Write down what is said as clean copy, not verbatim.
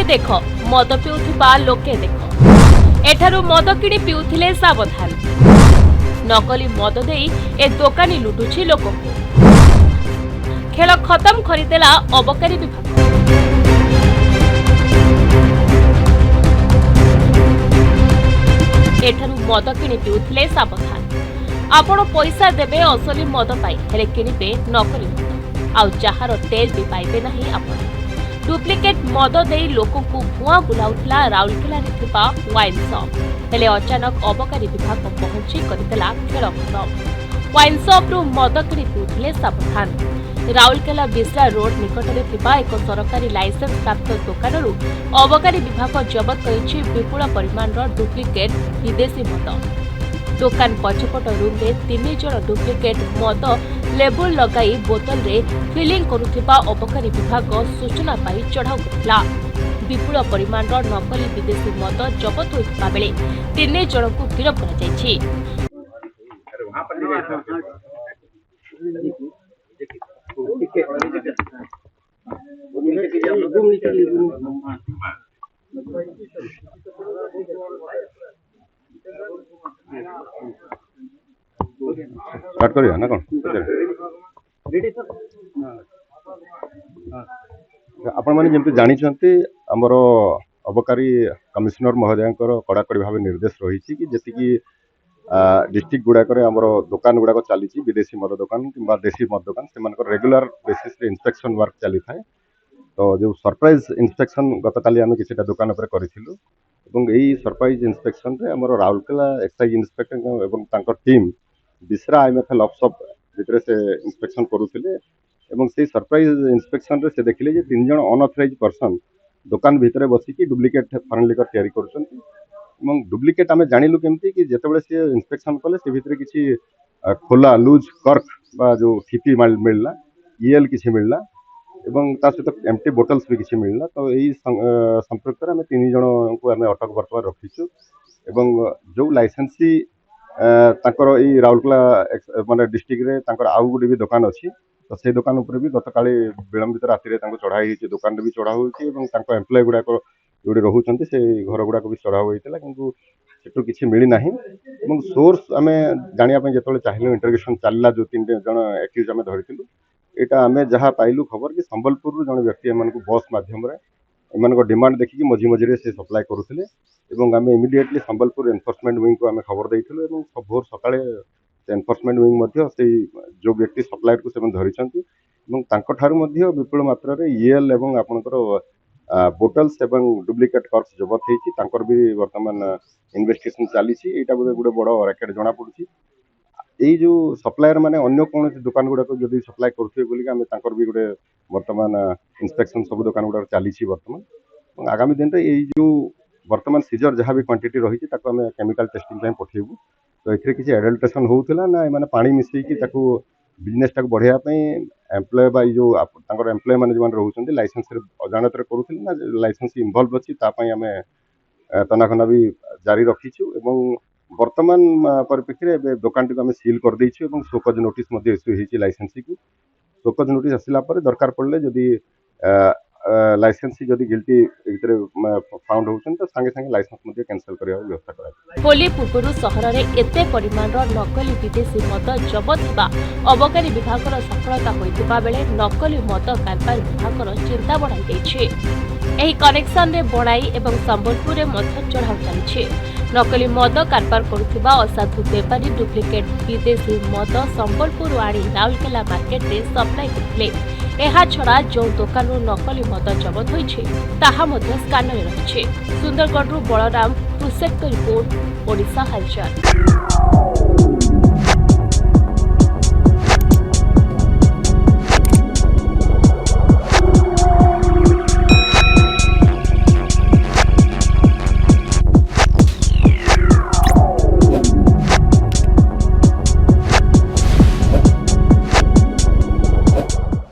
किए देख मद पिउथिबा लोके देख एठारु मद किणी पिउथिले सावधान नकली मद देई ए दोकानी लुटुछि लोकको खेल खत्म खरीदेला अबकारी विभाग। एठारु मद किणी पिउथिले सावधान आपण पैसा देबे असली मद पाई हेले किनिबे नकली मद आउ जहार टेल भी पाइबे नहीं आपण डुप्लिकेट मद देई लोकको भुआ बुलाउथला राउरकेला रे थिबा वाइन शॉप हेले अचानक अबकारी विभाग पहुंची करदेला खेल खत्म वाइन शॉप रु मद किणी पिउथिले सावधान राउरकेला बिस्रा रोड निकट में थिबा एक सरकारी लाइसेंस प्राप्त दुकान अबकारी विभाग जबत करिछि विपुल परिमाण डुप्लिकेट विदेशी मद दुकान पछपट रूम में 3 जन डुप्लिकेट मद लेबुल लगाई बोतल रे फिलिंग करुथिबा अबकारी विभाग सूचना पाई चढ़ाऊ करथिला विपुल परिमाण नकली विदेशी मद जबत होइथिबा बेले 3 जन को गिरफ्त करा जायछि। स्टार्ट करिया ना कौन आपण माने जेमति जानि छथि हमरो अबकारी कमिश्नर महोदय कड़ाकड़ी भाव निर्देश रही कि जति कि डिस्ट्रिक्ट गुड़ा हमरो दुकान गुड़ा चली विदेशी मद दुकान कि देशी मद दुकान से रेगुलर बेसिस रे इंस्पेक्शन वर्क चली थाए तो जो सरप्राइज इंस्पेक्शन गतकाली आम किसी दुकान पर करूँ यही सरप्राइज इंस्पेक्शन रे हमरो राउरकेला एक्साइज इंस्पेक्टर एवं तांकर टीम बिस्रा IMFL ऑफशॉप भितर से इंस्पेक्शन करूथिले एवं से सरप्राइज इंस्पेक्शन रे से देखिले जे 3 जन अनऑथराइज पर्सन दुकान भितर बसिकी डुप्लिकेट फॉरेन लिकर तैयारी करछन्ती एवं डुप्लिकेट आमे जानिलु केमती कि जेतेबेले से इंस्पेक्शन कले से भितर किछि खोला लूज कर्क बा जो ठीपी मिलला EL किछि मिलला एवं ता सहित एम्प्टी बोटल्स भी किछि मिलला तो यही संपर्क में 3 जन को आमे अटक वर्तमान रखिछु एवं जो लाइसेंसी तांकर ई राउरकेला माने डिस्ट्रिक्ट रे तांकर आउ गुडी भी दुकान अछि तो से दुकान ऊपर भी गतकाली विलंबित राति रे तांको चढ़ाई हिची दुकान रे भी चढ़ा होइची एवं तांको एम्प्लॉय गुडा को जोडी रहउचंती से घर गुडा को भी चढ़ा होइतला किंतु सेटु किछि मिली नाही एवं सोर्स आमे जानिया पे जेतले चाहिलो इंटरोगेशन चलला जो 3 जन एक्यूज आमे धरिथिलु एटा आमे जहा पाइलु खबर कि संबलपुर रु जन व्यक्ति एमान को बस माध्यम रे एमान को डिमांड देखि मझी मझी रे से सप्लाई करूथिले एवं आमे इमिडिएटली संबलपुर एनफोर्समेंट विंग को आमे खबर दैथिलु एवं भोर सकाळे एनफोर्समेंट विंग मध्य से जो व्यक्ति सप्लायर को से धरिछंती एवं तांको ठारु मध्य विपुल मात्रा रे EL एवं आपनकर बोटल्स एवं डुप्लिकेट कर्स जबत हेछि तांकर भी वर्तमान इन्वेस्टिगेशन चली एटा गोटे बड़ रैकेट जना पड़ुछि यही जो सप्लायर माने अन्य कौन दुकान गुड़ा को जब सप्लाई करते बोलिक आम तांकर भी गोटे वर्तमान इंस्पेक्शन सब दुकान गुड़ा चली वर्तमान आगामी दिन में यही जो वर्तमान सीजर जहाँ भी क्वांटिटी रही आम केमिकल टेस्टिंग पठेबू तो ये किसी एडल्ट्रेशन होता ना माने पानी मिसेकी बिजनेस टाक बढ़ाई एम्प्लॉय बा जो एम्प्लॉय मैंने जो रोचे लाइसेंस अजाणत करूँ ना लाइसेंस इनवल्व अच्छी आम तनाखना भी जारी रखीचु एवं वर्तमान परिप्रेक्षी में दुकान टी आम सील कर देइछु शोकज नोटिस इश्यू होती लाइसेंसी को शोकज नोटिस आसला दरकार पड़े जदि लाइसेंसी जदि गिल्टी फाउंड होउछन तो संगे संगे लाइसेंस कैंसिल करबा व्यवस्था करा होली पूर्व शहर में एते परिमाण नकली विदेशी मद जबत होगा अबकारी विभाग सफलता होइतिबा बेले नकली मद कारबार विभाग चिंता बढ़ाई दैछि एही कनेक्शन रे बणाई एवं संबलपुर रे मध्य चढ़ाव चलिछि नकली मद कारबार करुथिबा असाधु व्यापारी डुप्लिकेट विदेशी मद संबलपुर आनी राउरकेला मार्केट रे सप्लाई करथिले एहा छड़ा जो दुकान नकली मद जबत होइछि ताहा मध्य स्कानर रहिछि सुंदरगढ़ बलराम क्रुसेट रिपोर्ट ओडिशा हालचाल।